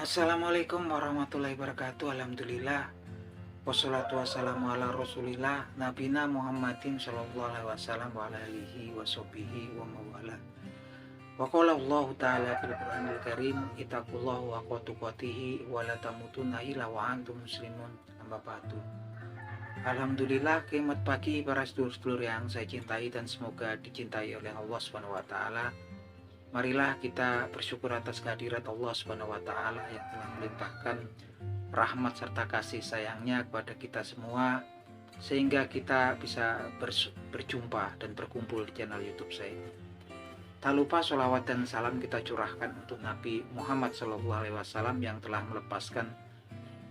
Assalamualaikum warahmatullahi wabarakatuh. Alhamdulillah. Wassalatu wassalamu ala rasulillah Nabina Muhammadin sallallahu alaihi wasallam wa ala alihi wa sahbihi wa mawala. Wa qala Allah ta'ala fil Qur'anil Karim ittaqullahu haqqa tuqatihi wa la tamutunna illa wa antum muslimun. Amma ba'du. Alhamdulillah, selamat pagi para sedulur-sedulur yang saya cintai dan semoga dicintai oleh Allah Subhanahu wa taala. Marilah kita bersyukur atas kehadirat Allah Subhanahu wa taala yang telah melimpahkan rahmat serta kasih sayangnya kepada kita semua sehingga kita bisa berjumpa dan berkumpul di channel YouTube saya. Tak lupa sholawat dan salam kita curahkan untuk Nabi Muhammad SAW yang telah melepaskan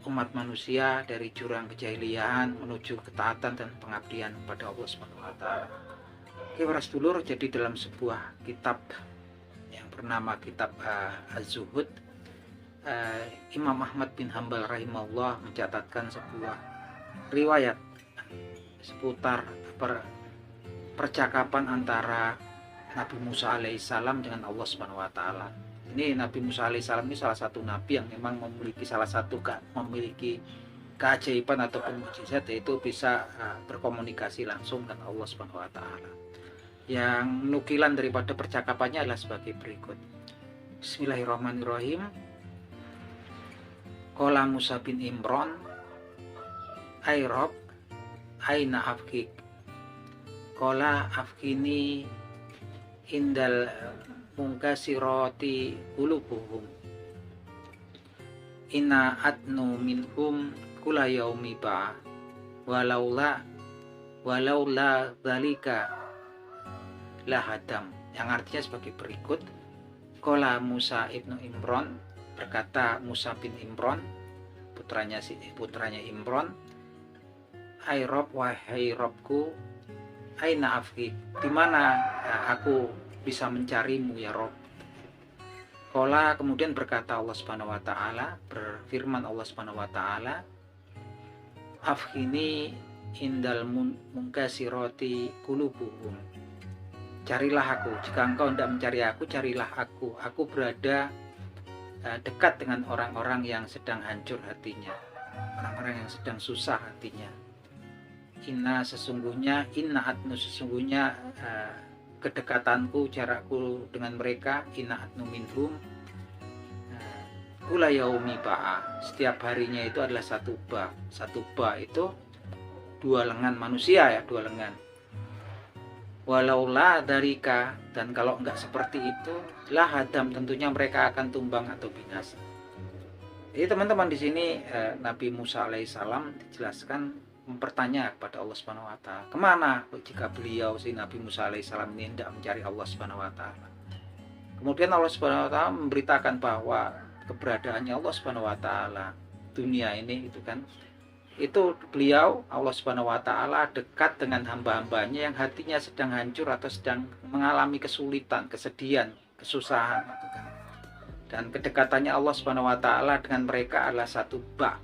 umat manusia dari jurang kejahiliaan menuju ketaatan dan pengabdian kepada Allah Subhanahu wa taala. Oke para sedulur, jadi dalam sebuah kitab yang bernama kitab Az-Zuhud, Imam Ahmad bin Hanbal rahimahullah mencatatkan sebuah riwayat seputar percakapan antara Nabi Musa alaihissalam dengan Allah Subhanahu wa taala. Ini Nabi Musa alaihissalam ini salah satu nabi yang memang memiliki memiliki keajaiban ataupun mukjizat, yaitu bisa berkomunikasi langsung dengan Allah Subhanahu wa taala. Yang nukilan daripada percakapannya adalah sebagai berikut. Bismillahirrahmanirrahim. Qala Musa bin Imran, "Ai Rabb, aina afkik?" Qala afkini indal munkasirati qulubuhum. Inna adnu minhum kula yaumi ba walaula dzalika lahadam, yang artinya sebagai berikut. Qala Musa ibnu Imran, berkata Musa bin Imran, putranya Imran, "Ai Rabb, wahai Rabbku, aina afki, di mana aku bisa mencarimu ya Rabb?" Qala, kemudian berkata Allah Subhanahu wa taala, berfirman Allah Subhanahu wa taala, "Afkhini indal munkasirati qulubuhum." Carilah aku, jika engkau tidak mencari aku, carilah aku. Aku berada dekat dengan orang-orang yang sedang hancur hatinya, orang-orang yang sedang susah hatinya. Inna adnu, sesungguhnya kedekatanku, jarakku dengan mereka, inna adnu minhum kula yaumi ba'a, setiap harinya itu adalah satu ba itu dua lengan manusia ya, dua lengan. Walaula darika, dan kalau enggak seperti itu, lah hadam, tentunya mereka akan tumbang atau binasa. Jadi teman-teman, di sini Nabi Musa alaihissalam dijelaskan mempertanya kepada Allah Subhanahu wa taala, kemana jika beliau si Nabi Musa alaihissalam ini tidak mencari Allah Subhanahu wa taala. Kemudian Allah Subhanahu wa taala memberitakan bahwa keberadaannya Allah Subhanahu wa taala dunia ini itu beliau Allah Subhanahu wa taala dekat dengan hamba-hambanya yang hatinya sedang hancur atau sedang mengalami kesulitan, kesedihan, kesusahan. Dan kedekatannya Allah Subhanahu wa taala dengan mereka adalah satu ba.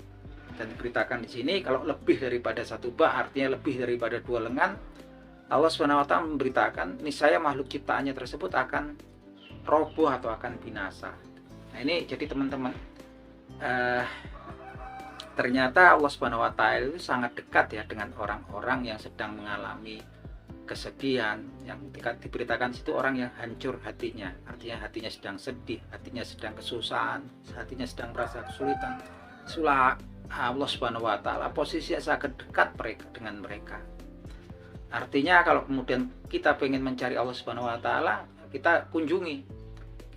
Dan diberitakan di sini kalau lebih daripada satu ba, artinya lebih daripada dua lengan, Allah Subhanahu wa taala memberitakan niscaya makhluk ciptaannya tersebut akan roboh atau akan binasa. Nah ini jadi teman-teman, ternyata Allah Subhanahu wa taala itu sangat dekat ya dengan orang-orang yang sedang mengalami kesedihan, yang diberitakan situ orang yang hancur hatinya, artinya hatinya sedang sedih, hatinya sedang kesusahan, hatinya sedang merasa kesulitan. Itulah Allah Subhanahu wa taala posisinya sangat dekat dengan mereka. Artinya kalau kemudian kita pengen mencari Allah Subhanahu wa taala, kita kunjungi,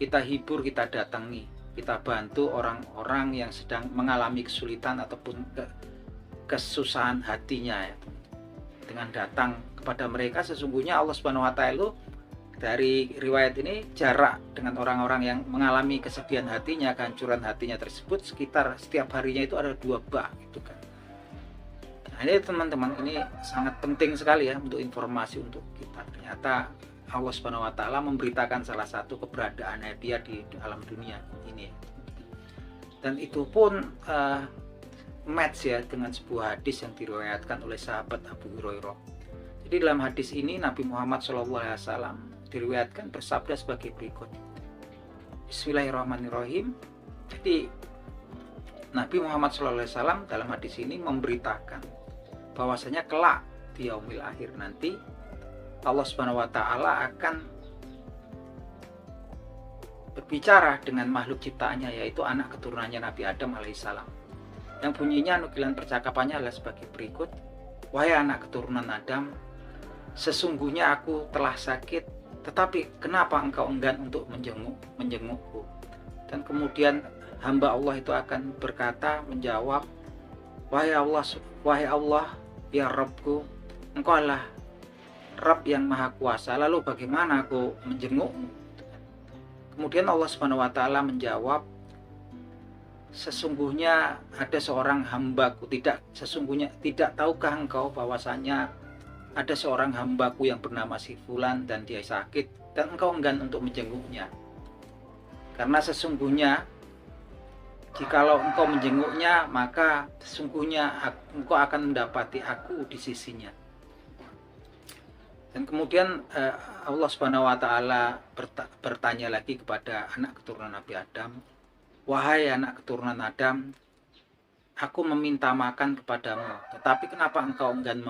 kita hibur, kita datangi, kita bantu orang-orang yang sedang mengalami kesulitan ataupun kesusahan hatinya ya. Dengan datang kepada mereka, sesungguhnya Allah Subhanahu wa taala dari riwayat ini jarak dengan orang-orang yang mengalami kesedihan hatinya, kehancuran hatinya tersebut sekitar setiap harinya itu ada 2 ba gitu kan. Nah ini teman-teman, ini sangat penting sekali ya untuk informasi untuk kita. Ternyata Allah Subhanahu wa taala memberitakan salah satu keberadaannya dia di alam dunia ini. Dan itu pun match ya dengan sebuah hadis yang diriwayatkan oleh sahabat Abu Hurairah. Jadi dalam hadis ini Nabi Muhammad SAW diriwayatkan bersabda sebagai berikut. Bismillahirrahmanirrahim. Jadi Nabi Muhammad SAW dalam hadis ini memberitakan bahwasanya kelak di yaumil akhir nanti Allah Subhanahu wa taala akan berbicara dengan makhluk ciptaannya, yaitu anak keturunannya Nabi Adam alaihissalam. Yang bunyinya nukilan percakapannya adalah sebagai berikut. Wahai anak keturunan Adam, sesungguhnya aku telah sakit, tetapi kenapa engkau enggan untuk menjengukku? Dan kemudian hamba Allah itu akan berkata, menjawab, wahai Allah, ya Rabbku, engkau adalah Rabb yang maha kuasa, lalu bagaimana aku menjengukmu? Kemudian Allah Subhanahu wa taala menjawab, sesungguhnya ada seorang hambaku, tidak tahukah engkau bahwasanya ada seorang hambaku yang bernama si Fulan dan dia sakit dan engkau enggan untuk menjenguknya? Karena sesungguhnya jikalau engkau menjenguknya, maka sesungguhnya engkau akan mendapati aku di sisinya. Dan kemudian Allah Subhanahu wa taala bertanya lagi kepada anak keturunan Nabi Adam, wahai anak keturunan Adam, aku meminta makan kepadamu, tetapi kenapa engkau enggan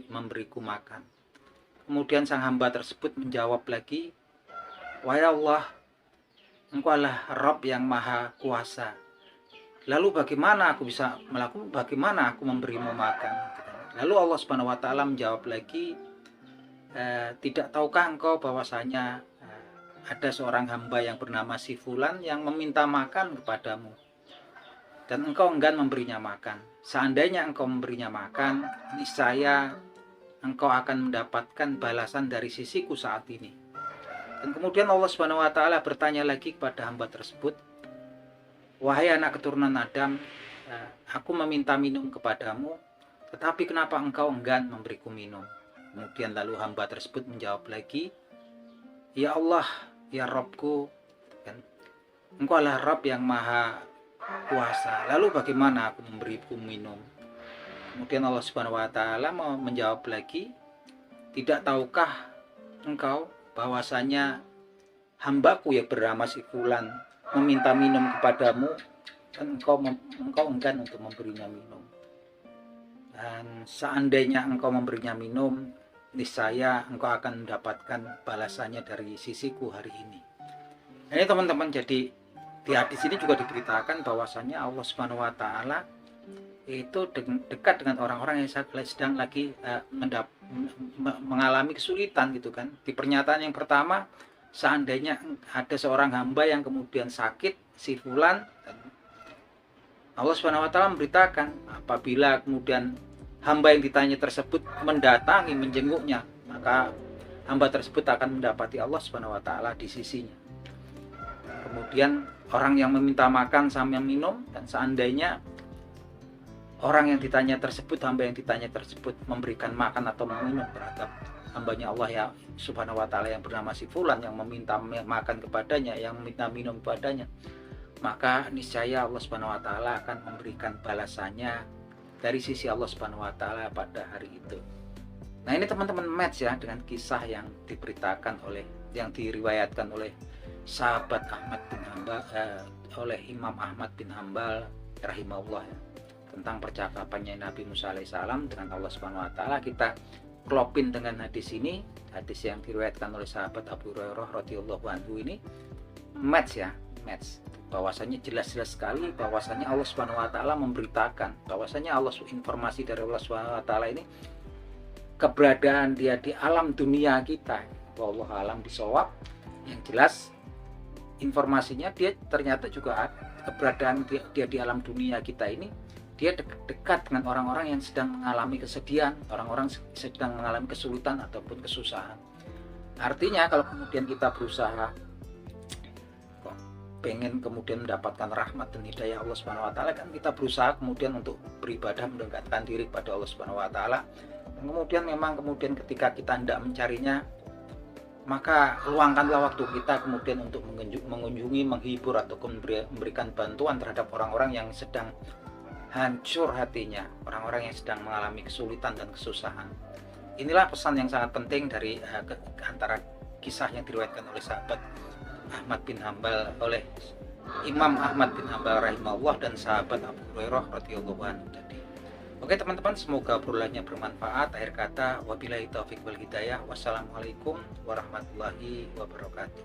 memberiku makan? Kemudian sang hamba tersebut menjawab lagi, wahai Allah, engkau adalah Rabb yang maha kuasa, lalu bagaimana aku memberimu makan? Lalu Allah Subhanahu wa taala menjawab lagi, tidak tahukah engkau bahwasanya ada seorang hamba yang bernama si Fulan yang meminta makan kepadamu dan engkau enggan memberinya makan. Seandainya engkau memberinya makan, niscaya engkau akan mendapatkan balasan dari sisiku saat ini. Dan kemudian Allah Subhanahu wa taala bertanya lagi kepada hamba tersebut, wahai anak keturunan Adam, aku meminta minum kepadamu, tetapi kenapa engkau enggan memberiku minum? Kemudian lalu hamba tersebut menjawab lagi, ya Allah, ya Rabbku, engkau adalah Rabb yang maha kuasa, lalu bagaimana aku memberiku minum? Kemudian Allah Subhanahu wa taala menjawab lagi, tidak tahukah engkau bahwasanya hambaku yang bernama si Fulan meminta minum kepadamu dan engkau enggan untuk memberinya minum? Dan seandainya engkau memberinya minum, niscaya engkau akan mendapatkan balasannya dari sisiku hari ini. Ini teman-teman, jadi di hadis ini juga diberitakan bahwasanya Allah Subhanahu wa taala itu dekat dengan orang-orang yang sedang lagi mengalami kesulitan gitu kan. Di pernyataan yang pertama, seandainya ada seorang hamba yang kemudian sakit, si Fulan, Allah Subhanahu wa taala memberitakan apabila kemudian hamba yang ditanya tersebut mendatangi menjenguknya, maka hamba tersebut akan mendapati Allah Subhanahu wa taala di sisinya. Kemudian orang yang meminta makan sama minum, dan seandainya orang yang ditanya tersebut, hamba yang ditanya tersebut memberikan makan atau minum terhadap hambanya Allah ya Subhanahu wa taala yang bernama si Fulan yang meminta makan kepadanya, yang meminta minum kepadanya, maka niscaya Allah Subhanahu wa taala akan memberikan balasannya dari sisi Allah Subhanahu wa taala pada hari itu. Nah, ini teman-teman match ya dengan kisah yang diriwayatkan oleh sahabat Ahmad bin Hambal, oleh Imam Ahmad bin Hambal rahimahullah ya, tentang percakapannya Nabi Musa alaihissalam dengan Allah Subhanahu wa taala. Kita klopin dengan hadis ini, hadis yang diriwayatkan oleh sahabat Abu Hurairah radhiyallahu anhu ini match ya, match. Bahwasanya jelas-jelas sekali bahwasanya Allah Subhanahu wa taala memberitakan bahwasanya informasi dari Allah Subhanahu wa taala ini keberadaan dia di alam dunia kita. Wallahu alam bisawab. Yang jelas informasinya dia ternyata juga keberadaan dia di alam dunia kita ini, dia dekat dengan orang-orang yang sedang mengalami kesedihan, orang-orang sedang mengalami kesulitan ataupun kesusahan. Artinya kalau kemudian kita berusaha pengen kemudian mendapatkan rahmat dan hidayah Allah Subhanahu wa taala, kan kita berusaha kemudian untuk beribadah mendekatkan diri kepada Allah Subhanahu wa taala. Dan kemudian ketika kita hendak mencarinya, maka luangkanlah waktu kita kemudian untuk mengunjungi, menghibur atau memberikan bantuan terhadap orang-orang yang sedang hancur hatinya, orang-orang yang sedang mengalami kesulitan dan kesusahan. Inilah pesan yang sangat penting dari antara kisah yang diriwayatkan oleh sahabat Ahmad bin Hambal oleh Imam Ahmad bin Hanbal rahimahullah dan sahabat Abu Hurairah radhiyallahu anhu tadi. Oke teman-teman, semoga obrolannya bermanfaat. Akhir kata, wabillahi taufik wal hidayah. Wassalamualaikum warahmatullahi wabarakatuh.